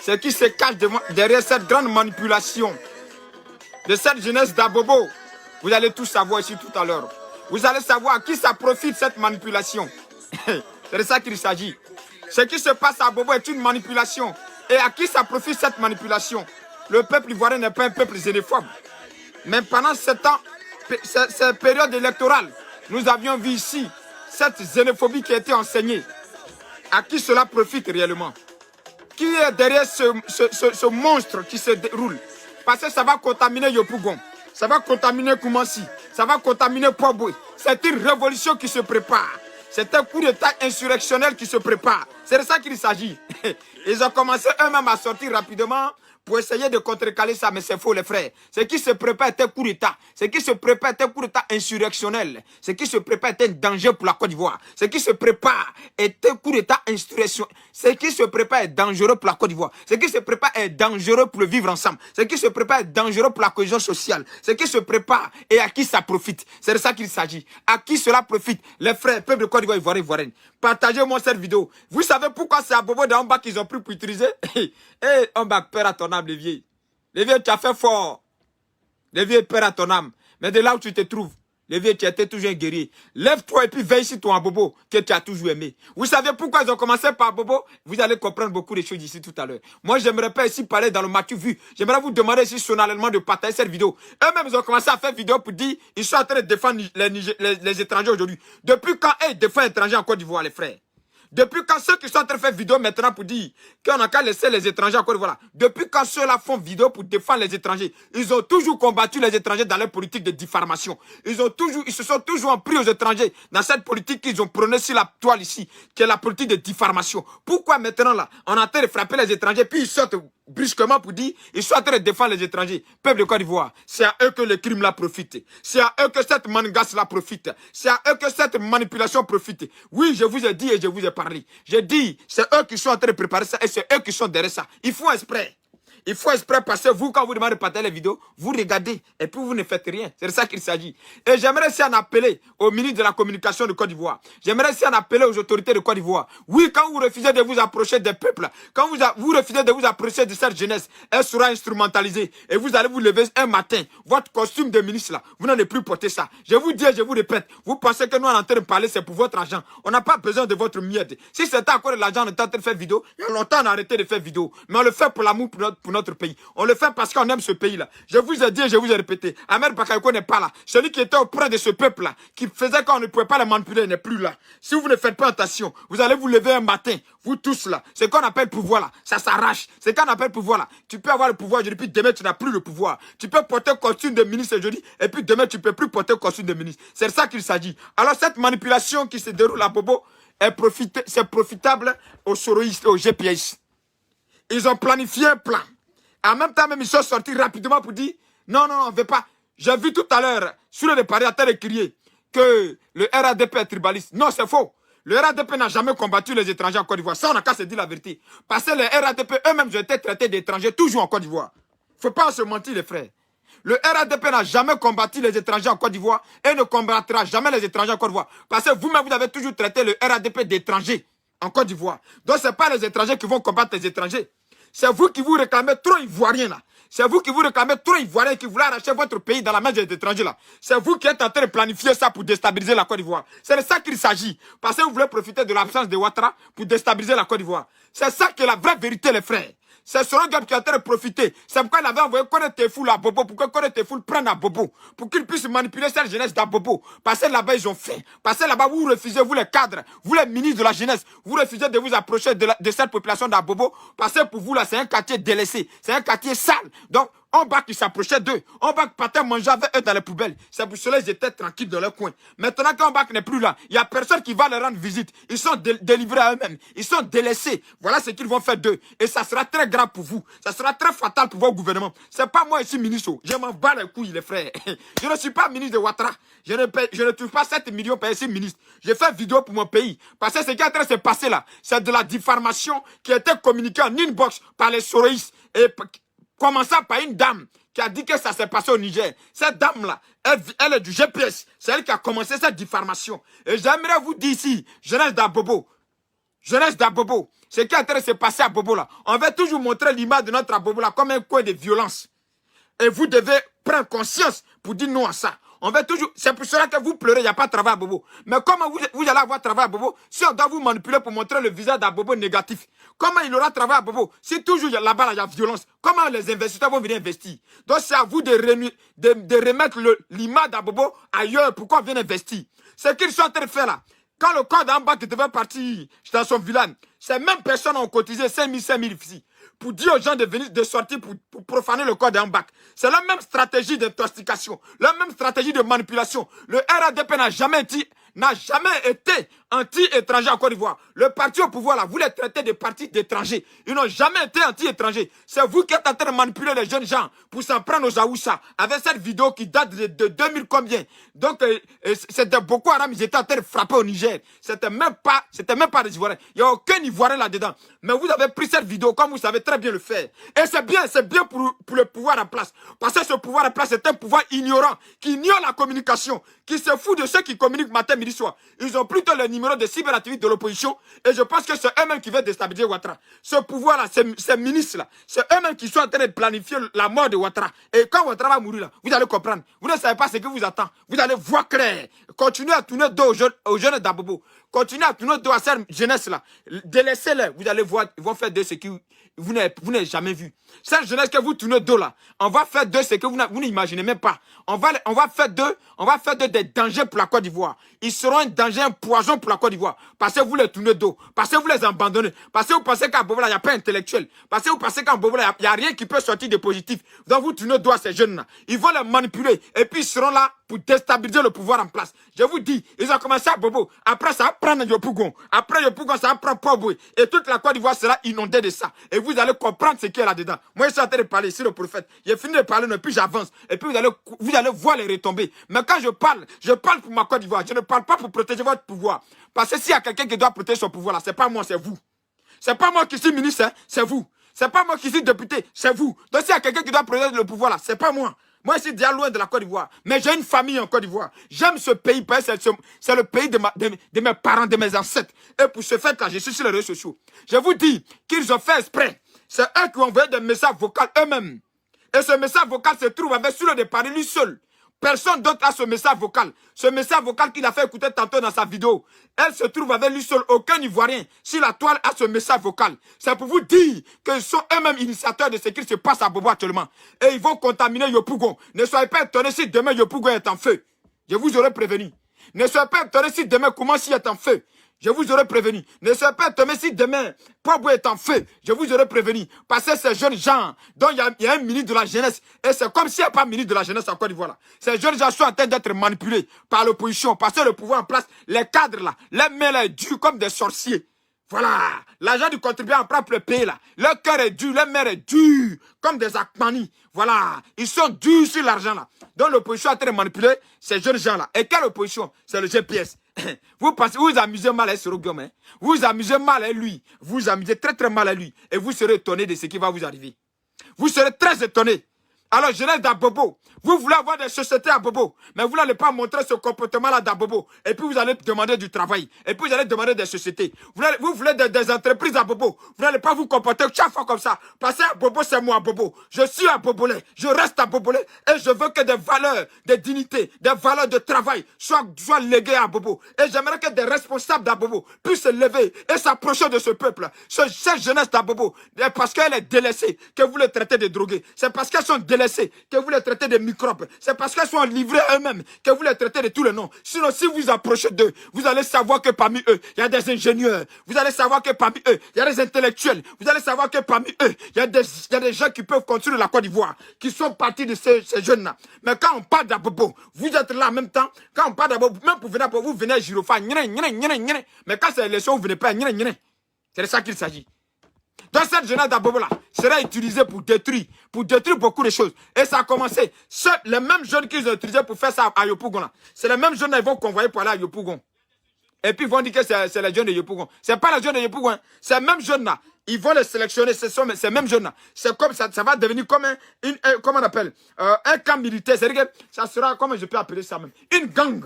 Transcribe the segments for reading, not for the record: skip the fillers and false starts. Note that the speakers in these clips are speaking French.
ce qui se cache derrière cette grande manipulation de cette jeunesse d'Abobo. Vous allez tout savoir ici tout à l'heure. Vous allez savoir à qui ça profite cette manipulation. C'est de ça qu'il s'agit. Ce qui se passe à Abobo est une manipulation. Et à qui ça profite cette manipulation? Le peuple ivoirien n'est pas un peuple xénophobe. Mais pendant cette période électorale, nous avions vu ici cette xénophobie qui a été enseignée. À qui cela profite réellement? Qui est derrière ce monstre qui se déroule? Parce que ça va contaminer Yopougon, ça va contaminer Koumansi, ça va contaminer Poiboué. C'est une révolution qui se prépare. C'est un coup d'état insurrectionnel qui se prépare. C'est de ça qu'il s'agit. Ils ont commencé eux-mêmes à sortir rapidement pour essayer de contrecaler ça, mais c'est faux les frères. Ce qui se prépare est un coup d'état. Ce qui se prépare est un coup d'état insurrectionnel. Ce qui se prépare est un danger pour la Côte d'Ivoire. Ce qui se prépare est un coup d'état insurrectionnel. Ce qui se prépare est dangereux pour la Côte d'Ivoire. Ce qui se prépare est dangereux pour le vivre ensemble. Ce qui se prépare est dangereux pour la cohésion sociale. Ce qui se prépare et à qui ça profite. C'est de ça qu'il s'agit. À qui cela profite? Les frères, peuple de Côte d'Ivoire, Ivoirienne. Partagez-moi cette vidéo. Vous savez pourquoi c'est à Bobo d'en bas qu'ils ont pris pour utiliser? On va peur à ton âme, les vieux. Les vieux, tu as fait fort. Les vieux, peur à ton âme. Mais de là où tu te trouves, les vieux, tu étais toujours un guerrier. Lève-toi et puis veille sur ton Bobo que tu as toujours aimé. Vous savez pourquoi ils ont commencé par Bobo? Vous allez comprendre beaucoup de choses ici tout à l'heure. Moi, j'aimerais pas ici parler dans le Mathieu vu. J'aimerais vous demander ici solennellement de partager cette vidéo. Eux-mêmes, ils ont commencé à faire vidéo pour dire ils sont en train de défendre les étrangers aujourd'hui. Depuis quand ils défendent les étrangers en Côte d'Ivoire, les frères? Depuis quand ceux qui sont en train de faire vidéo maintenant pour dire qu'on n'a qu'à laisser les étrangers en Côte d'Ivoire? Depuis quand ceux-là font vidéo pour défendre les étrangers? Ils ont toujours combattu les étrangers dans leur politique de diffamation. Ils se sont toujours pris aux étrangers dans cette politique qu'ils ont prônée sur la toile ici, qui est la politique de diffamation. Pourquoi maintenant là, on est en train de frapper les étrangers, puis ils sortent brusquement pour dire ils sont en train de défendre les étrangers? Peuple de Côte d'Ivoire, c'est à eux que le crime là profite. C'est à eux que cette mangasse là profite. C'est à eux que cette manipulation profite. Oui, je vous ai dit et je vous ai parlé. J'ai dit, c'est eux qui sont en train de préparer ça et c'est eux qui sont derrière ça. Il faut exprès. Il faut exprès parce que vous, quand vous demandez de partager les vidéos, vous regardez et puis vous ne faites rien. C'est de ça qu'il s'agit. Et j'aimerais aussi en appeler au ministre de la Communication de Côte d'Ivoire. J'aimerais aussi en appeler aux autorités de Côte d'Ivoire. Oui, quand vous refusez de vous approcher des peuples, quand vous refusez de vous approcher de cette jeunesse, elle sera instrumentalisée. Et vous allez vous lever un matin, votre costume de ministre là, vous n'allez plus porter ça. Je vous dis et je vous répète, vous pensez que nous on est en train de parler, c'est pour votre argent. On n'a pas besoin de votre miette. Si c'était encore de l'argent, on était en train de faire vidéo, il y a longtemps on a arrêté de faire vidéo. Mais on le fait pour l'amour pour notre pays. On le fait parce qu'on aime ce pays-là. Je vous ai dit et je vous ai répété. Ahmed Bakayoko n'est pas là. Celui qui était auprès de ce peuple-là, qui faisait qu'on ne pouvait pas le manipuler, n'est plus là. Si vous ne faites pas attention, vous allez vous lever un matin, vous tous là. Ce qu'on appelle pouvoir là, ça s'arrache. Ce qu'on appelle pouvoir là, tu peux avoir le pouvoir aujourd'hui, puis demain tu n'as plus le pouvoir. Tu peux porter costume de ministre aujourd'hui, et puis demain tu ne peux plus porter costume de ministre. C'est de ça qu'il s'agit. Alors cette manipulation qui se déroule à Bobo, c'est profitable aux soroïstes et aux GPS. Ils ont planifié un plan. En même temps, même, ils sont sortis rapidement pour dire non, on ne veut pas. J'ai vu tout à l'heure, sur le pari à terre crier que le RADP est tribaliste. Non, c'est faux. Le RADP n'a jamais combattu les étrangers en Côte d'Ivoire. Ça, on n'a qu'à se dire la vérité. Parce que les RADP eux-mêmes ont été traités d'étrangers toujours en Côte d'Ivoire. Il ne faut pas se mentir, les frères. Le RADP n'a jamais combattu les étrangers en Côte d'Ivoire et ne combattra jamais les étrangers en Côte d'Ivoire. Parce que vous-même, vous avez toujours traité le RADP d'étrangers en Côte d'Ivoire. Donc, ce n'est pas les étrangers qui vont combattre les étrangers. C'est vous qui vous réclamez trop ivoirien là. C'est vous qui vous réclamez trop ivoirien qui voulez arracher votre pays dans la main des étrangers là. C'est vous qui êtes en train de planifier ça pour déstabiliser la Côte d'Ivoire. C'est de ça qu'il s'agit. Parce que vous voulez profiter de l'absence de Ouattara pour déstabiliser la Côte d'Ivoire. C'est ça qui est la vraie vérité les frères. C'est Soro Diop qui est en train de profiter. C'est pourquoi il avait envoyé Kone Tefou à Bobo. Pour que Kone Tefou prenne à Bobo. Pour qu'il puisse manipuler cette jeunesse d'Abobo. Parce que là-bas, ils ont fait. Parce que là-bas, vous refusez, vous les cadres, vous les ministres de la jeunesse, vous refusez de vous approcher de cette population d'Abobo. Parce que pour vous, là, c'est un quartier délaissé. C'est un quartier sale. Donc, on va qui s'approchait d'eux. On va qui partait manger avec eux dans les poubelles. C'est pour cela qu'ils étaient tranquilles dans leur coin. Maintenant qu'un bac n'est plus là, il n'y a personne qui va leur rendre visite. Ils sont délivrés à eux-mêmes. Ils sont délaissés. Voilà ce qu'ils vont faire d'eux. Et ça sera très grave pour vous. Ça sera très fatal pour votre gouvernement. C'est pas moi ici, ministre. Je m'en bats les couilles, les frères. Je ne suis pas ministre de Ouattara. Je ne touche pas 7 millions payés ici, ministre. Je fais vidéo pour mon pays. Parce que ce qui est en train de se passer là, c'est de la diffamation qui a été communiquée en inbox par les soroïstes. Et commençant par une dame qui a dit que ça s'est passé au Niger. Cette dame-là, elle est du GPS. C'est elle qui a commencé cette diffamation. Et j'aimerais vous dire ici, jeunesse d'Abobo, Ce qui est en train de se passer à Bobo là. On va toujours montrer l'image de notre Bobo là comme un coin de violence. Et vous devez prendre conscience pour dire non à ça. On va toujours, c'est pour cela que vous pleurez, il n'y a pas de travail à Bobo. Mais comment vous allez avoir travail à Bobo si on doit vous manipuler pour montrer le visage d'Abobo négatif? Comment il aura travail à Bobo si toujours là-bas il y a violence? Comment les investisseurs vont venir investir? Donc c'est à vous de remettre l'image d'Abobo ailleurs. Pourquoi on vient investir? Ce qu'ils sont en train de faire là. Quand le corps d'en bas qui devait partir dans son village, ces mêmes personnes ont cotisé 5 000 ici pour dire aux gens de venir, de sortir pour profaner le corps d'en bas. C'est la même stratégie d'intoxication, la même stratégie de manipulation. Le RADP n'a jamais été anti-étranger en Côte d'Ivoire. Le parti au pouvoir, là, vous les traitez de partis d'étrangers. Ils n'ont jamais été anti-étrangers. C'est vous qui êtes en train de manipuler les jeunes gens pour s'en prendre aux Aoussa. Avec cette vidéo qui date de 2000 combien. Donc, c'était Boko Haram, ils étaient en train de frapper au Niger. C'était même pas des Ivoiriens. Il n'y a aucun Ivoirien là-dedans. Mais vous avez pris cette vidéo comme vous savez très bien le faire. Et c'est bien pour le pouvoir en place. Parce que ce pouvoir en place, c'est un pouvoir ignorant, qui ignore la communication, qui se fout de ceux qui communiquent matin, midi, soir. Ils ont plutôt le numéro de cyberactivité de l'opposition. Et je pense que c'est eux-mêmes qui veulent déstabiliser Ouattara. Ce pouvoir-là, ces ministres-là, c'est eux-mêmes qui sont en train de planifier la mort de Ouattara. Et quand Ouattara va mourir, là, vous allez comprendre. Vous ne savez pas ce qui vous attend. Vous allez voir clair. Continuez à tourner dos aux jeunes d'Abobo. Continuez à tourner dos à cette jeunesse-là. Délaissez-les. Vous allez voir, ils vont faire de ce qui vous n'avez jamais vu. Cette jeunesse que vous tournez dos là, on va faire de ce que vous n'imaginez même pas. On va faire d'eux des dangers pour la Côte d'Ivoire. Ils seront un danger, un poison pour la Côte d'Ivoire. Parce que vous les tournez dos. Parce que vous les abandonnez. Parce que vous pensez qu'à Bobo là, il n'y a pas intellectuel. Parce que vous pensez qu'à Bobo là, il n'y a rien qui peut sortir de positif. Donc vous tournez dos à ces jeunes là. Ils vont les manipuler. Et puis ils seront là pour déstabiliser le pouvoir en place. Je vous dis, ils ont commencé à Bobo. Après ça va prendre Yopougon. Après Yopougon, ça va prendre Poboué. Et toute la Côte d'Ivoire sera inondée de ça. Et vous allez comprendre ce qu'il y a là-dedans. Moi, je suis en train de parler ici, le prophète. J'ai fini de parler, et puis j'avance. Et puis vous allez voir les retombées. Mais quand je parle pour ma Côte d'Ivoire. Je ne parle pas pour protéger votre pouvoir. Parce que s'il y a quelqu'un qui doit protéger son pouvoir là, c'est pas moi, c'est vous. C'est pas moi qui suis ministre, hein, c'est vous. C'est pas moi qui suis député, c'est vous. Donc s'il y a quelqu'un qui doit protéger le pouvoir là, c'est pas moi. Moi, je suis déjà loin de la Côte d'Ivoire. Mais j'ai une famille en Côte d'Ivoire. J'aime ce pays parce que c'est le pays de mes parents, de mes ancêtres. Et pour ce fait-là, je suis sur les réseaux sociaux. Je vous dis qu'ils ont fait exprès. C'est eux qui ont envoyé des messages vocaux eux-mêmes. Et ce message vocal se trouve avec sur le départ, lui seul. Personne d'autre a ce message vocal. Ce message vocal qu'il a fait écouter tantôt dans sa vidéo. Elle se trouve avec lui seul. Aucun Ivoirien sur la toile a ce message vocal. C'est pour vous dire qu'ils sont eux-mêmes initiateurs de ce qui se passe à Bobo actuellement. Et ils vont contaminer Yopougon. Ne soyez pas étonnés si demain Yopougon est en feu. Je vous aurais prévenu. Ne soyez pas étonnés si demain Koumassi est en feu. Je vous aurais prévenu. Ne soyez pas étonnés si demain, Poboué est en feu. Je vous aurais prévenu. Parce que ces jeunes gens, dont il y a un ministre de la jeunesse, et c'est comme s'il n'y a pas un ministre de la jeunesse en Côte d'Ivoire. Ces jeunes gens sont en train d'être manipulés par l'opposition. Parce que le pouvoir en place, les cadres là, les mains là, durs comme des sorciers. Voilà. L'argent du contribuable en prend pour le pays là. Leur cœur est dur, leur mère est dure, comme des akmanis. Voilà. Ils sont durs sur l'argent là. Donc l'opposition est en train de manipuler ces jeunes gens là. Et quelle opposition? C'est le GPS. Vous pensez, vous amusez mal à ce Roguium, hein? Vous amusez mal à lui. Vous amusez très très mal à lui. Et vous serez étonné de ce qui va vous arriver. Vous serez très étonné. Alors, jeunesse d'Abobo, vous voulez avoir des sociétés à Bobo, mais vous n'allez pas montrer ce comportement-là d'Abobo. Et puis, vous allez demander du travail. Et puis, vous allez demander des sociétés. Vous voulez des entreprises à Bobo. Vous n'allez pas vous comporter chaque fois comme ça. Parce que Bobo, c'est moi, Bobo. Je suis à Bobolais. Je reste à Bobolais. Et je veux que des valeurs, des dignités, des valeurs de travail soient léguées à Bobo. Et j'aimerais que des responsables d'Abobo puissent se lever et s'approcher de ce peuple. Cette jeunesse d'Abobo. Parce qu'elle est délaissée, que vous les traitez de drogués. C'est parce qu'elles sont délaissées que vous les traitez de microbes. C'est parce qu'elles sont livrées eux-mêmes que vous les traitez de tous les noms. Sinon, si vous approchez d'eux, vous allez savoir que parmi eux, il y a des ingénieurs. Vous allez savoir que parmi eux, il y a des intellectuels. Vous allez savoir que parmi eux, il y a des gens qui peuvent construire la Côte d'Ivoire, qui sont partis de ces jeunes-là. Mais quand on parle d'Abobo, vous êtes là en même temps. Quand on parle d'Abobo, même pour venir à Bobo, vous venez à Girofa. Mais quand c'est l'élection, vous venez pas. C'est de ça qu'il s'agit. Donc cette jeunesse d'Abobo là sera utilisée pour détruire beaucoup de choses. Et ça a commencé. Les mêmes jeunes qu'ils ont utilisés pour faire ça à Yopougon là, c'est les mêmes jeunes qui vont convoyer pour aller à Yopougon. Et puis ils vont dire que c'est les jeunes de Yopougon. C'est pas les jeunes de Yopougon. Hein. Ces mêmes jeunes là, ils vont les sélectionner. Ces mêmes jeunes là. C'est comme ça va devenir comme comment on appelle, un camp militaire. C'est-à-dire que ça sera, comment je peux appeler ça même, une gang.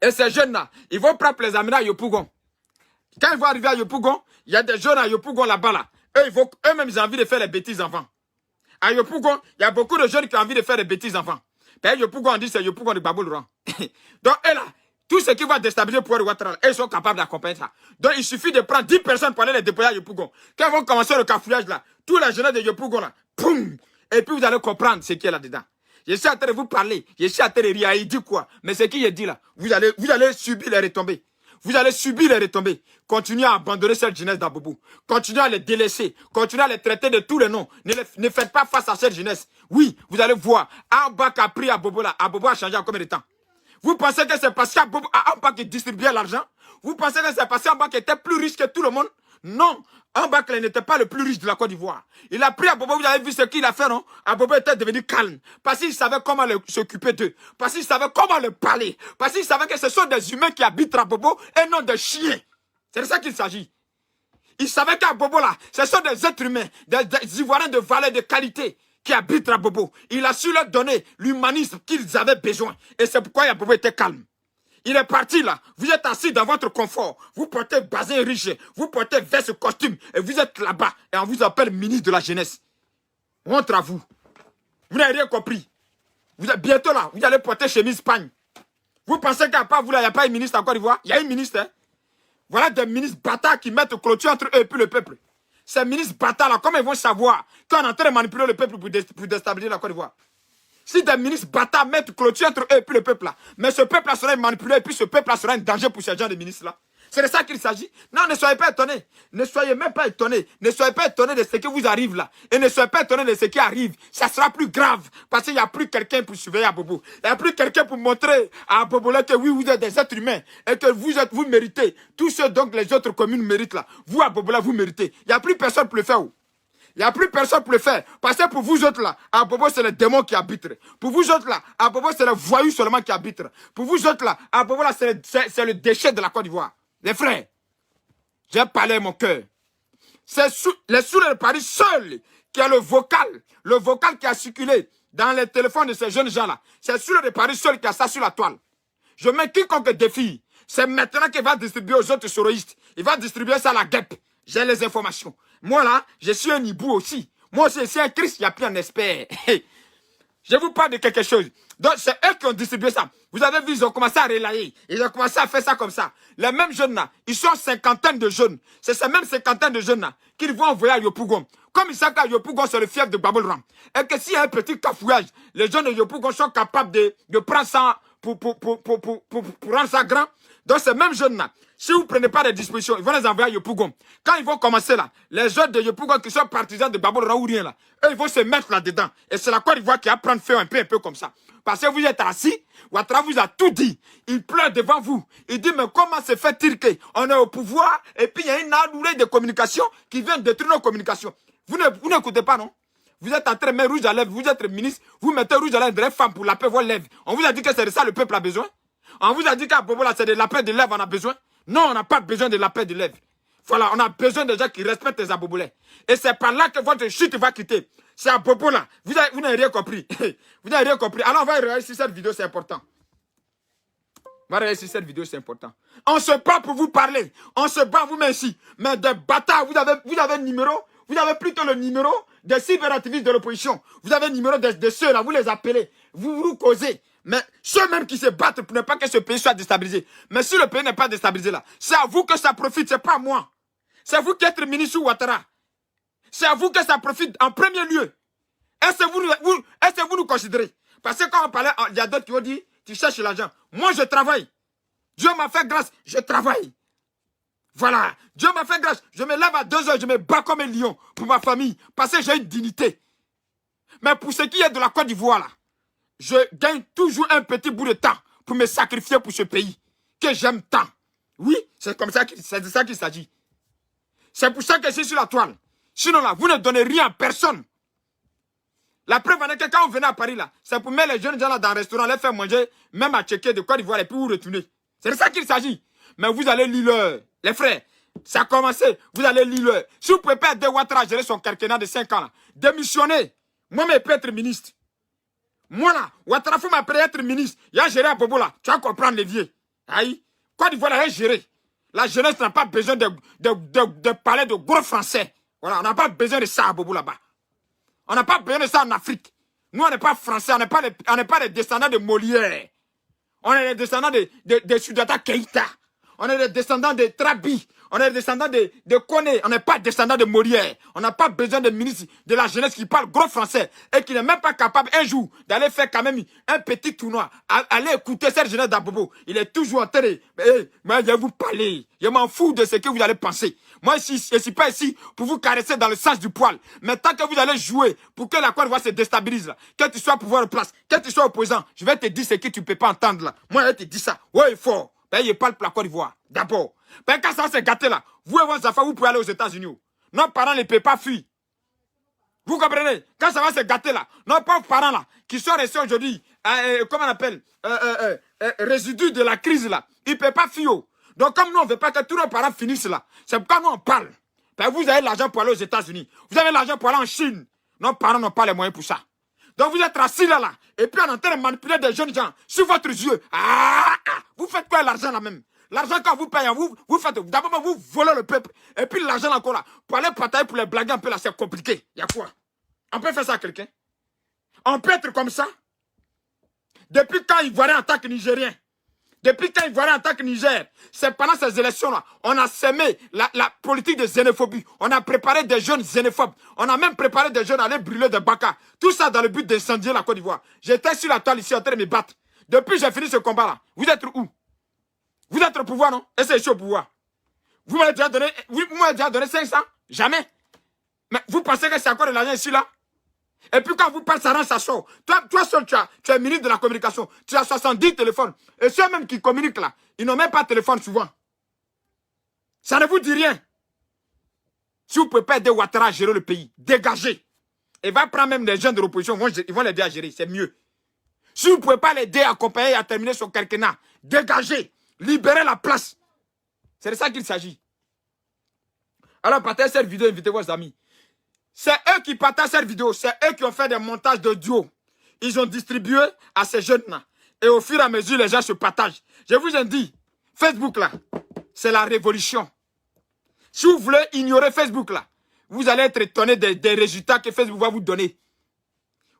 Et ces jeunes là, ils vont prendre les amener à Yopougon. Quand ils vont arriver à Yopougon, il y a des jeunes à Yopougon là-bas. Là. Eux-mêmes, ils ont envie de faire les bêtises enfants. À Yopougon, il y a beaucoup de jeunes qui ont envie de faire des bêtises enfants. Ben, Yopougon, on dit c'est Yopougon de Babou Laurent. Donc, eux là, tout ce qui va déstabiliser pour Ouattara, ils sont capables d'accompagner ça. Donc, il suffit de prendre 10 personnes pour aller les déployer à Yopougon. Quand ils vont commencer le cafouillage là, tous les jeunes de Yopougon là, poum! Et puis vous allez comprendre ce qui est là-dedans. Je suis en train de vous parler, je suis en train de rire, il dit quoi? Mais ce qu'il dit là, vous allez subir les retombées. Vous allez subir les retombées. Continuez à abandonner cette jeunesse d'Abobo. Continuez à les délaisser. Continuez à les traiter de tous les noms. Ne faites pas face à cette jeunesse. Oui, vous allez voir. Ambak a pris Abobo là. Abobo a changé en combien de temps? Vous pensez que c'est parce qu'Ambak distribuait l'argent? Vous pensez que c'est parce qu'Ambak était plus riche que tout le monde? Non. Ambak n'était pas le plus riche de la Côte d'Ivoire. Il a pris Abobo, vous avez vu ce qu'il a fait, non? Abobo était devenu calme. Parce qu'il savait comment s'occuper d'eux. Parce qu'il savait comment le parler. Parce qu'il savait que ce sont des humains qui habitent à Bobo et non des chiens. C'est de ça qu'il s'agit. Il savait qu'à Bobo là, ce sont des êtres humains, des Ivoiriens de valeur, de qualité qui habitent à Bobo. Il a su leur donner l'humanisme qu'ils avaient besoin. Et c'est pourquoi Bobo était calme. Il est parti là, vous êtes assis dans votre confort, vous portez basin riche, vous portez veste costume, et vous êtes là-bas, et on vous appelle ministre de la jeunesse. Honte à vous. Vous n'avez rien compris. Vous êtes bientôt là, vous allez porter chemise Spagne. Vous pensez qu'à part vous là, il n'y a pas un ministre en Côte d'Ivoire? Il y a un ministre, hein? Voilà des ministres bâtards qui mettent clôture entre eux et puis le peuple. Ces ministres bâtards là, comment ils vont savoir qu'on est en train de manipuler le peuple pour déstabiliser la Côte d'Ivoire? Si des ministres bâtards mettent clôture entre eux et puis le peuple là, mais ce peuple là sera manipulé et puis ce peuple là sera un danger pour ces gens de ministres là. C'est de ça qu'il s'agit. Non, ne soyez pas étonnés. Ne soyez même pas étonnés. Ne soyez pas étonnés de ce qui vous arrive là. Et ne soyez pas étonnés de ce qui arrive. Ça sera plus grave. Parce qu'il n'y a plus quelqu'un pour surveiller à Bobo. Il n'y a plus quelqu'un pour montrer à Bobo là que oui, vous êtes des êtres humains. Et que vous méritez. Tout ce donc les autres communes méritent là. Vous à Bobo là, vous méritez. Il n'y a plus personne pour le faire. Il n'y a plus personne pour le faire. Parce que pour vous autres là, à Bobo, c'est les démons qui habitent. Pour vous autres là, à Bobo, c'est les voyous seulement qui habitent. Pour vous autres là, à Bobo là, c'est le déchet de la Côte d'Ivoire. Les frères, j'ai parlé mon cœur. C'est les sourds de Paris seuls qui a le vocal qui a circulé dans les téléphones de ces jeunes gens là. C'est sourds de Paris seuls qui a ça sur la toile. Je mets quiconque défie. C'est maintenant qu'il va distribuer aux autres soroïstes. Il va distribuer ça à la guêpe. J'ai les informations. Moi là, je suis un hibou aussi. Moi aussi, c'est un Christ, il n'y a plus un expert. Je vous parle de quelque chose. Donc, c'est eux qui ont distribué ça. Vous avez vu, ils ont commencé à relayer. Ils ont commencé à faire ça comme ça. Les mêmes jeunes là, ils sont cinquantaine de jeunes. C'est ces mêmes cinquantaine de jeunes là qu'ils vont envoyer à Yopougon. Comme ils savent qu'à Yopougon, c'est le fief de Babou Laurent. Et que s'il y a un petit cafouillage, les jeunes de Yopougon sont capables de prendre ça pour rendre ça grand. Donc, ces mêmes jeunes là, si vous ne prenez pas des dispositions, ils vont les envoyer à Yopougon. Quand ils vont commencer là, les jeunes de Yopougon qui sont partisans de Babou Laurent ou rien là, eux, ils vont se mettre là-dedans. Et c'est la Côte d'Ivoire qui va prendre feu un peu comme ça. Parce que vous êtes assis, Ouattara vous a tout dit. Il pleure devant vous. Il dit, mais comment se fait-il qu'on est au pouvoir et puis il y a une armée de communication qui vient détruire nos communications? Vous n'écoutez pas, non? Vous êtes en train de mettre rouge à lèvres, vous êtes ministre, vous mettez rouge à lèvres de la femme pour laper vos lèvres. On vous a dit que c'est de ça le peuple a besoin? On vous a dit qu'à Bobo là, c'est de la paix de lèvres on a besoin? Non, on n'a pas besoin de la paix de lèvres. Voilà, on a besoin de gens qui respectent les abobolais. Et c'est par là que votre chute va quitter. C'est à Bobo là. Vous n'avez rien compris. Vous n'avez rien compris. Alors on va regarder sur cette vidéo, c'est important. On va regarder sur cette vidéo, c'est important. On se bat pour vous parler. On se bat vous aussi. Mais des bâtards, vous avez le numéro. Vous avez plutôt le numéro des cyberactivistes de l'opposition. Vous avez le numéro de ceux là, vous les appelez. Vous causez. Mais ceux même qui se battent pour ne pas que ce pays soit déstabilisé. Mais si le pays n'est pas déstabilisé là, c'est à vous que ça profite, c'est pas à moi. C'est vous qui êtes ministre Ouattara. C'est à vous que ça profite en premier lieu. Est-ce que vous nous considérez? Parce que quand on parlait, il y a d'autres qui ont dit, tu cherches l'argent. Moi, je travaille. Dieu m'a fait grâce, je travaille. Voilà. Dieu m'a fait grâce. Je me lève à 2 heures, je me bats comme un lion pour ma famille. Parce que j'ai une dignité. Mais pour ce qui est de la Côte d'Ivoire là, je gagne toujours un petit bout de temps pour me sacrifier pour ce pays que j'aime tant. Oui, c'est de ça qu'il s'agit. C'est pour ça que je suis sur la toile. Sinon là, vous ne donnez rien à personne. La preuve en est que quand on venait à Paris là, c'est pour mettre les jeunes gens là dans le restaurant, les faire manger, même à checker de Côte d'Ivoire et puis vous retourner. C'est de ça qu'il s'agit. Mais vous allez lire les frères, ça a commencé, vous allez lire Si vous ne pouvez pas aider Ouattara à gérer son quinquennat de 5 ans là, démissionnez. Moi, je peux être ministre. Moi là, Ouattara m'a appris à être ministre. Il a géré à Bobo là. Tu vas comprendre les vieux. Aïe. Côte d'Ivoire a géré. La jeunesse n'a pas besoin de parler de gros français. Voilà, on n'a pas besoin de ça à Bobo là-bas. On n'a pas besoin de ça en Afrique. Nous, on n'est pas français, on n'est pas les descendants de Molière. On est les descendants de Sudata Keïta. On est les descendants de Trabi. On est les descendants de Kone. On n'est pas descendants de Molière. On n'a pas besoin de ministre de la jeunesse qui parle gros français et qui n'est même pas capable un jour d'aller faire quand même un petit tournoi. Allez écouter cette jeunesse d'Abobo. Il est toujours en train de... Moi, je vais vous parler. Je m'en fous de ce que vous allez penser. Moi, je ne suis pas ici pour vous caresser dans le sens du poil. Mais tant que vous allez jouer pour que la Côte d'Ivoire se déstabilise, là, que tu sois au pouvoir de place, que tu sois opposant, je vais te dire ce que tu ne peux pas entendre là. Moi, je vais te dire ça. Ouais, il faut. Ben, il parle pour la Côte d'Ivoire. D'abord. Ben, quand ça va se gâter là, vous et vos enfants, vous pouvez aller aux États-Unis. Nos parents ne peuvent pas fuir. Vous comprenez? Quand ça va se gâter là, nos pauvres parents là, qui sont restés aujourd'hui, comment on appelle, résidus de la crise là, ils ne peuvent pas fuir. Donc, comme nous, on ne veut pas que tous nos parents finissent là, c'est pourquoi nous, on parle. Ben, vous avez l'argent pour aller aux États-Unis. Vous avez l'argent pour aller en Chine. Nos parents n'ont pas les moyens pour ça. Donc, vous êtes assis là, et puis on est en train de manipuler des jeunes gens sur votre yeux. Vous faites quoi l'argent là même? L'argent quand vous payez, vous faites, d'abord vous volez le peuple, et puis l'argent encore là, pour aller partager, pour les blaguer un peu là, c'est compliqué. Il y a quoi? On peut faire ça à quelqu'un? On peut être comme ça? Depuis quand Ivoirien attaque Nigérien? Depuis quand Ivoirien attaque Niger? C'est pendant ces élections-là, on a semé la politique de xénophobie. On a préparé des jeunes xénophobes. On a même préparé des jeunes à aller brûler des baka. Tout ça dans le but d'incendier la Côte d'Ivoire. J'étais sur la toile ici en train de me battre. Depuis j'ai fini ce combat-là. Vous êtes où? Vous êtes au pouvoir, non? Et c'est ici au pouvoir. Vous m'avez déjà donné 500? Jamais. Mais vous pensez que c'est encore de l'argent ici, là? Et puis quand vous parlez, ça rentre, ça sort. Toi seul, tu es ministre de la communication. Tu as 70 téléphones. Et ceux même qui communiquent là, ils n'ont même pas de téléphone souvent. Ça ne vous dit rien. Si vous ne pouvez pas aider Ouattara à gérer le pays, dégagez. Et va prendre même des jeunes de l'opposition, ils vont l'aider à gérer, c'est mieux. Si vous ne pouvez pas l'aider à accompagner et à terminer son quinquennat, dégagez. Libérez la place. C'est de ça qu'il s'agit. Alors partagez cette vidéo, invitez vos amis. C'est eux qui partagent cette vidéo. C'est eux qui ont fait des montages de duo. Ils ont distribué à ces jeunes-là. Et au fur et à mesure, les gens se partagent. Je vous ai dit, Facebook là, c'est la révolution. Si vous voulez ignorer Facebook là, vous allez être étonné des résultats que Facebook va vous donner.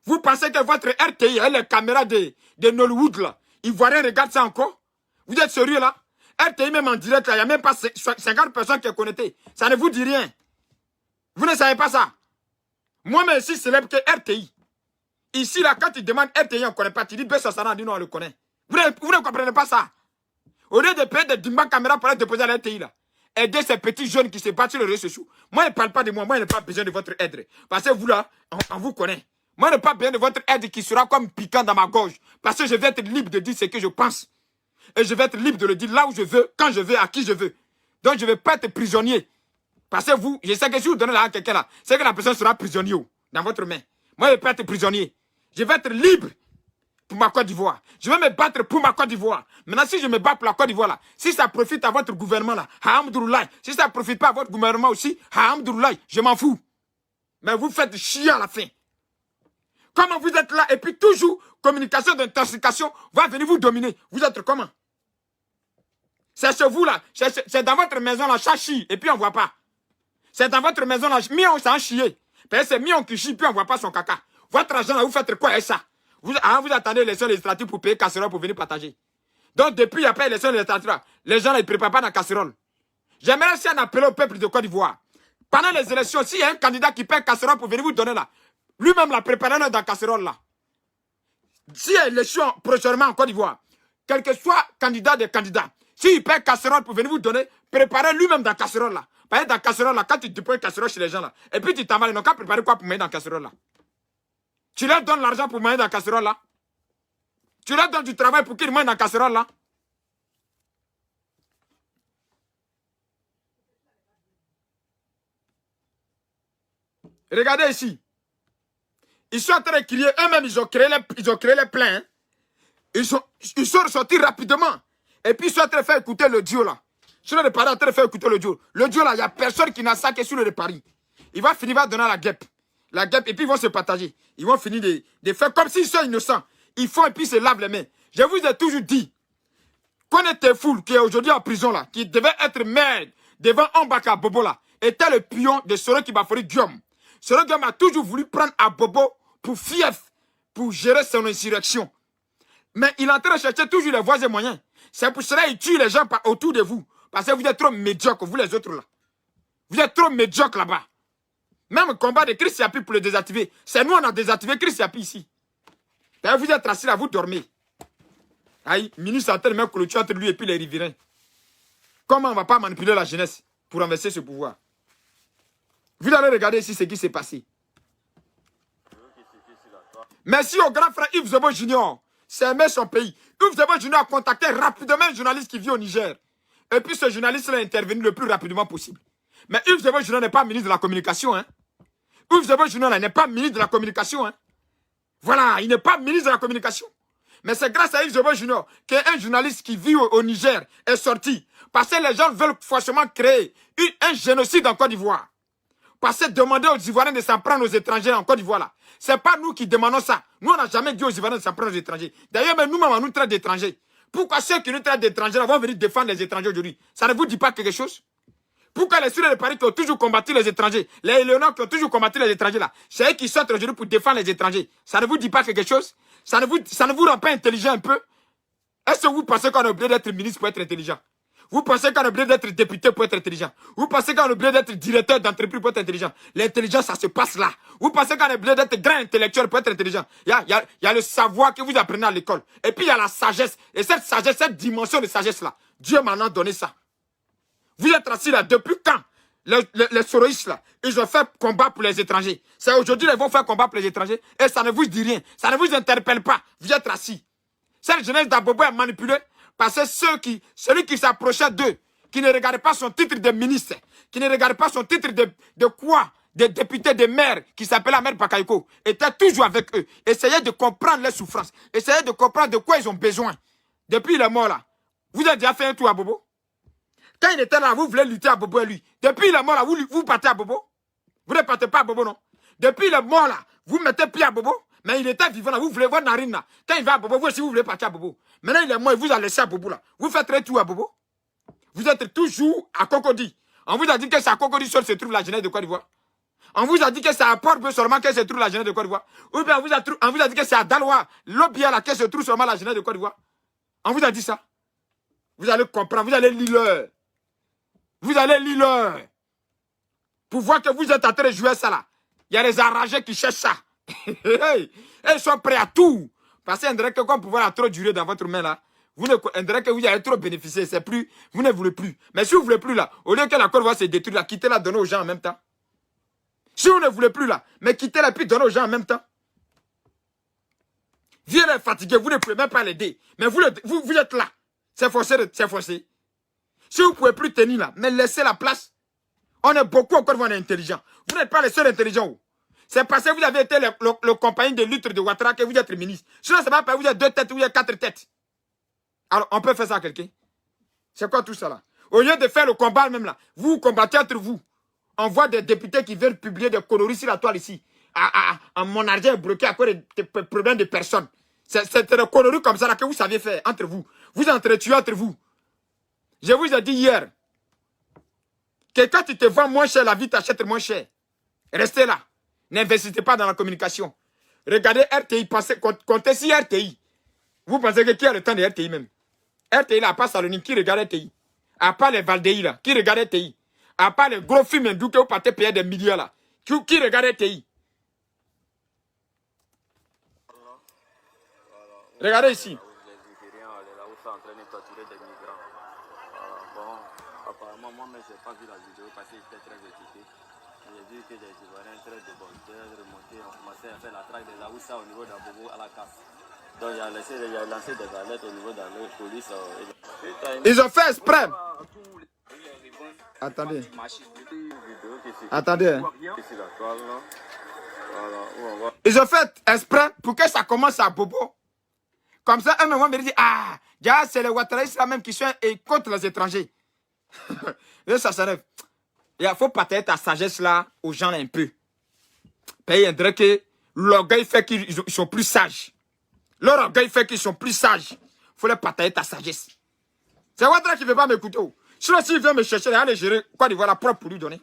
Vous pensez que votre RTI et les caméras de Nollywood là, ils voient rien, regardent ça encore? Vous êtes sérieux là? RTI même en direct là, il n'y a même pas 50 personnes qui sont connectées. Ça ne vous dit rien. Vous ne savez pas ça. Moi-même ici, célèbre que RTI. Ici, là, quand tu demandes RTI, on ne connaît pas. Tu dis Bessosana, dit non, on le connaît. Vous ne comprenez pas ça. Au lieu de payer des dimba caméras pour aller déposer à RTI, là, aider ces petits jeunes qui se battent sur les réseaux sociaux. Moi, je ne parle pas de moi. Moi, je n'ai pas besoin de votre aide. Parce que vous, là, on vous connaît. Moi, je n'ai pas besoin de votre aide qui sera comme piquant dans ma gorge. Parce que je vais être libre de dire ce que je pense. Et je vais être libre de le dire là où je veux, quand je veux, à qui je veux. Donc, je ne vais pas être prisonnier. Parce que vous, je sais que si vous donnez l'argent à quelqu'un là, c'est que la personne sera prisonnier dans votre main. Moi, je ne vais pas être prisonnier. Je vais être libre pour ma Côte d'Ivoire. Je vais me battre pour ma Côte d'Ivoire. Maintenant, si je me bats pour la Côte d'Ivoire là, si ça profite à votre gouvernement là, Alhamdoulilah. Si ça ne profite pas à votre gouvernement aussi, Alhamdoulilah, je m'en fous. Mais vous faites chier à la fin. Comment vous êtes là et puis toujours, communication d'intoxication va venir vous dominer. Vous êtes comment? C'est chez vous là, c'est dans votre maison là, ça chie et puis on ne voit pas. C'est dans votre maison là, Mion s'en chier. C'est Mion qui chie puis on ne voit pas son caca. Votre argent là, vous faites quoi avec ça? Vous attendez les élections législatives pour payer casserole pour venir partager. Donc depuis il n'y a pas l'élection législative là, les gens là, ils ne préparent pas dans la casserole. J'aimerais si on appelait au peuple de Côte d'Ivoire. Pendant les élections, s'il y a un candidat qui paye casserole pour venir vous donner là, lui-même la préparé dans la casserole là. S'il y a élection prochainement en Côte d'Ivoire, quel que soit candidat des candidats, s'il paye casserole pour venir vous donner, préparez lui-même dans la casserole là. Par exemple, dans la casserole là, quand tu déposes une casserole chez les gens là, et puis tu t'en vas, ils n'ont qu'à préparer quoi pour mettre dans la casserole là? Tu leur donnes l'argent pour mettre dans la casserole là? Tu leur donnes du travail pour qu'ils mettent dans la casserole là? Regardez ici. Ils sont en train de crier, eux-mêmes, ils ont créé les plans. Hein. Ils sont ressortis rapidement. Et puis ils sont en train de faire écouter le duo là. Sur le Paris, en train de faire écouter le duo. Le duo là, il n'y a personne qui n'a ça que sur le Paris. Il va finir, il va donner à la guêpe. La guêpe, et puis ils vont se partager. Ils vont finir de faire comme s'ils sont innocents. Ils font et puis ils se lavent les mains. Je vous ai toujours dit, Kone Tefoul, qui est aujourd'hui en prison là, qui devait être maire devant Ambaka Bobo là, était le pion de Soro Kibafori Guillaume. Soro Guillaume a toujours voulu prendre à Bobo pour fief, pour gérer son insurrection. Mais il est en train de chercher toujours les voies et moyens. C'est pour cela qu'il tue les gens autour de vous. Parce que vous êtes trop médiocres, vous les autres là. Vous êtes trop médiocres là-bas. Même le combat de Chris Yapi pour le désactiver. C'est nous, on a désactivé Chris Yapi ici. D'ailleurs, vous êtes assis là, vous dormez. Aïe, ministre a tellement clôture entre lui et puis les riverains. Comment on ne va pas manipuler la jeunesse pour renverser ce pouvoir? Vous allez regarder ici ce qui s'est passé. Merci au grand frère Yves Zobo Junior. C'est aimer son pays. Yves Zobo Junior a contacté rapidement un journaliste qui vit au Niger. Et puis ce journaliste-là est intervenu le plus rapidement possible. Mais Yves Zobo Junior n'est pas ministre de la communication. Hein? Yves Zobo Junior n'est pas ministre de la communication. Hein? Voilà, il n'est pas ministre de la communication. Mais c'est grâce à Yves Zobo Junior qu'un journaliste qui vit au Niger est sorti. Parce que les gens veulent forcément créer un génocide en Côte d'Ivoire. Parce que demander aux Ivoiriens de s'en prendre aux étrangers en Côte d'Ivoire là. C'est pas nous qui demandons ça. Nous, on n'a jamais dit aux Ivoiriens de s'en prendre aux étrangers. D'ailleurs, même nous-mêmes, on nous traite d'étrangers. Pourquoi ceux qui nous traitent d'étrangers vont venir défendre les étrangers aujourd'hui? Ça ne vous dit pas quelque chose? Pourquoi les Sud de Paris qui ont toujours combattu les étrangers, les Éléonores qui ont toujours combattu les étrangers là, c'est eux qui sortent aujourd'hui pour défendre les étrangers? Ça ne vous dit pas quelque chose? Ça ne vous rend pas intelligent un peu? Est-ce que vous pensez qu'on a oublié d'être ministre pour être intelligent? Vous pensez qu'on a oublié d'être député pour être intelligent? Vous pensez qu'on a oublié d'être directeur d'entreprise pour être intelligent? L'intelligence, ça se passe là. Vous pensez qu'on a oublié d'être grand intellectuel pour être intelligent? Il y a le savoir que vous apprenez à l'école. Et puis il y a la sagesse. Et cette sagesse, cette dimension de sagesse là, Dieu m'en a donné ça. Vous êtes assis là, depuis quand les soroïstes là, ils ont fait combat pour les étrangers. C'est aujourd'hui qu'ils vont faire combat pour les étrangers. Et ça ne vous dit rien. Ça ne vous interpelle pas. Vous êtes assis. Cette jeunesse d'Abobo est manipulée. Parce que celui qui s'approchait d'eux, qui ne regardait pas son titre de ministre, qui ne regardait pas son titre de quoi, de député, de maire, qui s'appelait Ahmed Bakayoko, était toujours avec eux, essayait de comprendre leurs souffrances, essayait de comprendre de quoi ils ont besoin. Depuis il est mort là, vous avez déjà fait un tour à Bobo? Quand il était là, vous voulez lutter à Bobo et lui. Depuis il est mort là, vous partez à Bobo? Vous ne partez pas à Bobo, non? Depuis il est mort là, vous mettez pied à Bobo? Mais il était vivant là, vous voulez voir Narine là. Quand il va à Bobo, vous aussi vous voulez partir à Bobo. Maintenant il est mort, il vous a laissé à Bobo là. Vous faites un tour à Bobo. Vous êtes toujours à Cocody. On vous a dit que c'est à Cocody seul se trouve la jeunesse de Côte d'Ivoire. On vous a dit que c'est à Port-Beu seulement que se trouve la jeunesse de Côte d'Ivoire. Ou bien on vous a dit que c'est à Daloa, l'Obia là que se trouve seulement la jeunesse de Côte d'Ivoire. On vous a dit ça. Vous allez comprendre, vous allez lire l'heure. Vous allez lire l'heure. Pour voir que vous êtes en train de jouer ça là. Il y a des enragés qui cherchent ça. Ils sont prêts à tout. Parce qu'on dirait que quand le pouvoir a trop duré dans votre main là, on dirait que vous avez trop bénéficié. C'est plus, vous ne voulez plus. Mais si vous ne voulez plus là, au lieu que la Côte d'Ivoire se détruise là, quittez-la, donnez aux gens en même temps. Si vous ne voulez plus là, mais quittez-la puis donnez aux gens en même temps. Viens les fatiguer, vous ne pouvez même pas l'aider. Mais vous êtes là. C'est forcé, c'est forcé. Si vous ne pouvez plus tenir là, mais laissez la place. On est beaucoup encore, on est intelligents. Vous n'êtes pas les seuls intelligents. C'est parce que vous avez été le compagnon de lutte de Ouattara que vous êtes ministre. Sinon, c'est pas parce que vous êtes 2 têtes ou vous êtes 4 têtes. Alors, on peut faire ça à quelqu'un? C'est quoi tout ça là? Au lieu de faire le combat même là, vous combattez entre vous. On voit des députés qui veulent publier des conneries sur la toile ici. Mon argent est bloqué à cause des problèmes de personnes. C'est des conneries comme ça là que vous savez faire entre vous. Vous entretuez entre vous. Je vous ai dit hier que quand tu te vends moins cher, la vie t'achète moins cher. Restez là. N'investissez pas dans la communication. Regardez RTI, comptez sur RTI. Vous pensez que qui a le temps de RTI même? RTI là, à part Salonique, qui regarde RTI? À part les Valdei là, qui regarde RTI? À part les gros films hindous que vous partez payer des millions là, qui regarde RTI? Regardez ici. Apparemment, moi-même, je n'ai pas vu la vidéo parce que j'étais très excité. J'ai vu que des Ivoiriens très débordeurs remontés, ont commencé à faire la traque des Aoussa au niveau d'Abobo à la casse. Donc, il a lancé des alertes au niveau de la police. Ils ont fait exprès. Attendez. Attendez. Ils ont fait exprès pour que ça commence à Bobo. Comme ça, un moment, me dit, ah, c'est les Ouattaraïs là même qui sont contre les étrangers. Et ça s'arrête. Il faut partager ta sagesse là aux gens là un peu. Puis on dirait que l'orgueil fait qu'ils sont plus sages. Leur orgueil fait qu'ils sont plus sages. Il faut leur partager ta sagesse. C'est Ouattara qui ne veut pas m'écouter. Sinon, s'il vient me chercher, il va aller gérer Côte d'Ivoire la propre pour lui donner.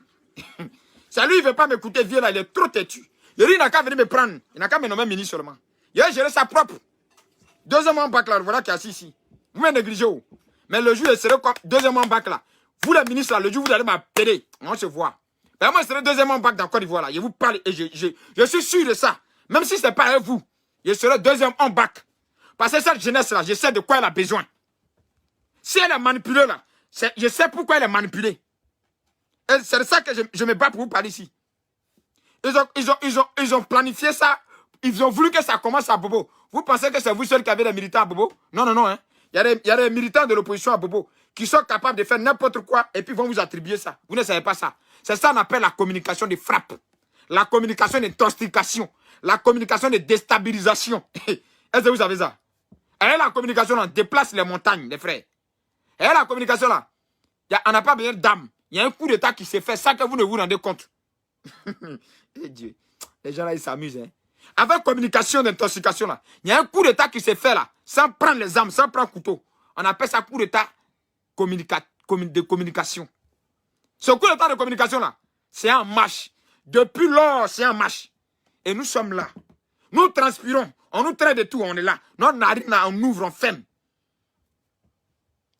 C'est lui, il ne veut pas m'écouter, vieux là, il est trop têtu. Il n'a qu'à venir me prendre. Il n'a qu'à me nommer ministre seulement. Il va gérer sa propre. Deuxièmement bac là, voilà qui est assis ici. Vous me négligez. Mais le jour, il serait comme deuxièmement bac là. Vous, les ministres là, le jour, vous allez m'appeler. On se voit. Ben, moi, je serai deuxièmement bac dans Côte d'Ivoire là. Je vous parle et je suis sûr de ça. Même si ce n'est pas avec vous, je serai deuxième en bac. Parce que cette jeunesse là, je sais de quoi elle a besoin. Si elle est manipulée là, je sais pourquoi elle est manipulée. C'est de ça que je me bats pour vous parler ici. Ils ont planifié ça. Ils ont voulu que ça commence à Bobo. Vous pensez que c'est vous seul qui avez des militants à Bobo? Non, non, non. Hein. Il y a des militants de l'opposition à Bobo qui sont capables de faire n'importe quoi et puis vont vous attribuer ça. Vous ne savez pas ça. C'est ça qu'on appelle la communication de frappe. La communication d'intoxication. La communication de déstabilisation. Est-ce que vous savez ça? Et la communication là, déplace les montagnes, les frères. Et la communication là, on n'a pas besoin d'âme. Il y a un coup d'état qui s'est fait, ça que vous ne vous rendez compte. Et Dieu, les gens là, ils s'amusent. Hein. Avec communication d'intoxication là, il y a un coup d'état qui s'est fait là, sans prendre les armes, sans prendre couteau. On appelle ça coup d'état de communication. Ce coup d'état de communication là, c'est en marche. Depuis lors, c'est en marche. Et nous sommes là. Nous transpirons. On nous traite de tout, on est là. Notre narine là, on ouvre, on ferme.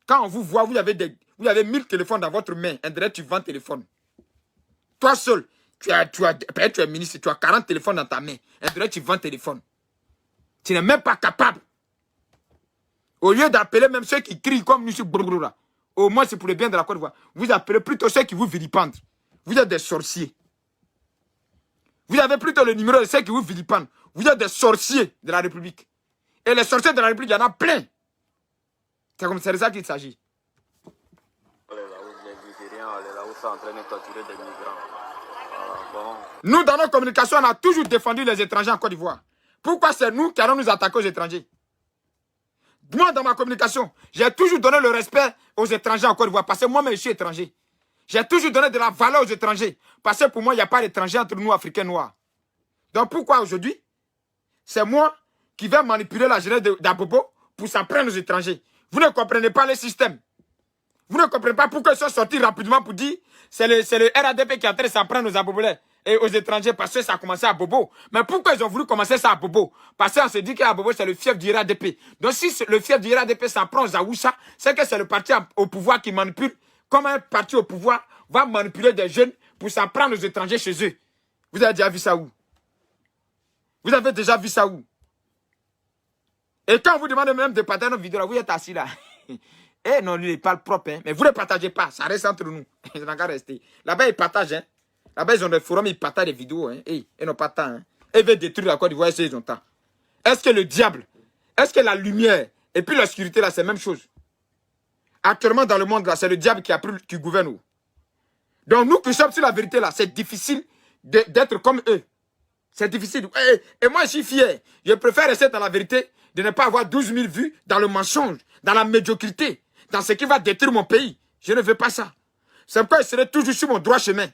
Quand on vous voit, vous avez 1000 téléphones dans votre main. Un direct, tu vends téléphone. Toi seul, tu es ministre, tu as 40 téléphones dans ta main. Un direct, tu vends téléphone. Tu n'es même pas capable. Au lieu d'appeler même ceux qui crient comme nous, là, au moins c'est pour le bien de la Côte d'Ivoire. Vous appelez plutôt ceux qui vous vilipendent. Vous êtes des sorciers. Vous avez plutôt le numéro de ceux qui vous vilipendent. Vous êtes des sorciers de la République. Et les sorciers de la République, il y en a plein. C'est comme ça qu'il s'agit. Nous, dans nos communications, on a toujours défendu les étrangers en Côte d'Ivoire. Pourquoi c'est nous qui allons nous attaquer aux étrangers? Moi, dans ma communication, j'ai toujours donné le respect aux étrangers en Côte d'Ivoire parce que moi-même, je suis étranger. J'ai toujours donné de la valeur aux étrangers parce que pour moi, il n'y a pas d'étrangers entre nous, Africains noirs. Donc pourquoi aujourd'hui, c'est moi qui vais manipuler la jeunesse d'Abobo pour s'en prendre aux étrangers? Vous ne comprenez pas le système. Vous ne comprenez pas pourquoi ils sont sortis rapidement pour dire c'est le RADP qui est en train de s'en prendre aux Abobolais et aux étrangers parce que ça a commencé à Bobo. Mais pourquoi ils ont voulu commencer ça à Bobo? Parce qu'on se dit qu'à Bobo, c'est le fief du RADP. Donc si le fief du RADP s'en prend aux Aoussa, c'est que c'est le parti au pouvoir qui manipule. Comme un parti au pouvoir va manipuler des jeunes pour s'en prendre aux étrangers chez eux. Vous avez déjà vu ça où? Vous avez déjà vu ça où? Et quand on vous demande même de partager nos vidéos, vous êtes assis là. Eh non, lui, il parle propre, hein. Mais vous ne partagez pas, ça reste entre nous. Ils n'ont qu'à rester. Là-bas, ils partagent, hein. Là-bas, ils ont des forums, ils partagent des vidéos, hein. Ils n'ont pas de temps, hein. Ils veulent détruire la Côte d'Ivoire, ils ont temps. Est-ce que le diable, est-ce que la lumière, et puis l'obscurité, là, c'est la même chose? Actuellement, dans le monde, là, c'est le diable qui gouverne. Donc, nous qui sommes sur la vérité, là, c'est difficile d'être comme eux. C'est difficile. Et moi, je suis fier. Je préfère rester dans la vérité, de ne pas avoir 12 000 vues dans le mensonge, dans la médiocrité, dans ce qui va détruire mon pays. Je ne veux pas ça. C'est pourquoi je serai toujours sur mon droit chemin.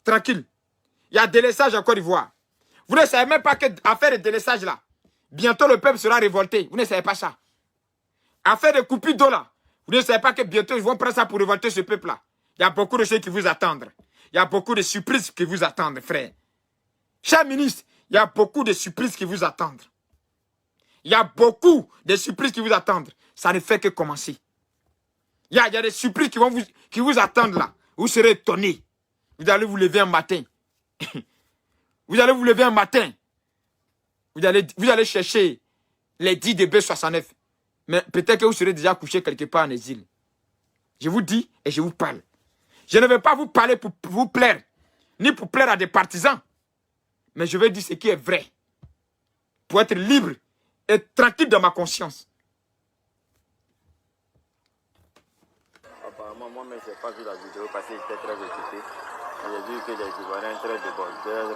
Tranquille. Il y a délaissage en Côte d'Ivoire. Vous ne savez même pas qu'à faire le délaissage là, bientôt le peuple sera révolté. Vous ne savez pas ça. À faire des coupures d'eau là, vous ne savez pas que bientôt ils vont prendre ça pour révolter ce peuple là. Il y a beaucoup de choses qui vous attendent. Il y a beaucoup de surprises qui vous attendent, frère. Cher ministre, il y a beaucoup de surprises qui vous attendent. Il y a beaucoup de surprises qui vous attendent. Ça ne fait que commencer. Il y a des surprises qui vous attendent là. Vous serez étonnés. Vous allez vous lever un matin. Vous allez vous lever un matin. Vous allez chercher les 10 de B69. Mais peut-être que vous serez déjà couché quelque part en exil. Je vous dis et je vous parle. Je ne vais pas vous parler pour vous plaire. Ni pour plaire à des partisans. Mais je vais dire ce qui est vrai. Pour être libre et tranquille dans ma conscience. Apparemment, moi-même, je n'ai pas vu la vidéo parce que j'étais très occupé. J'ai vu que les Ivoiriens très débordés.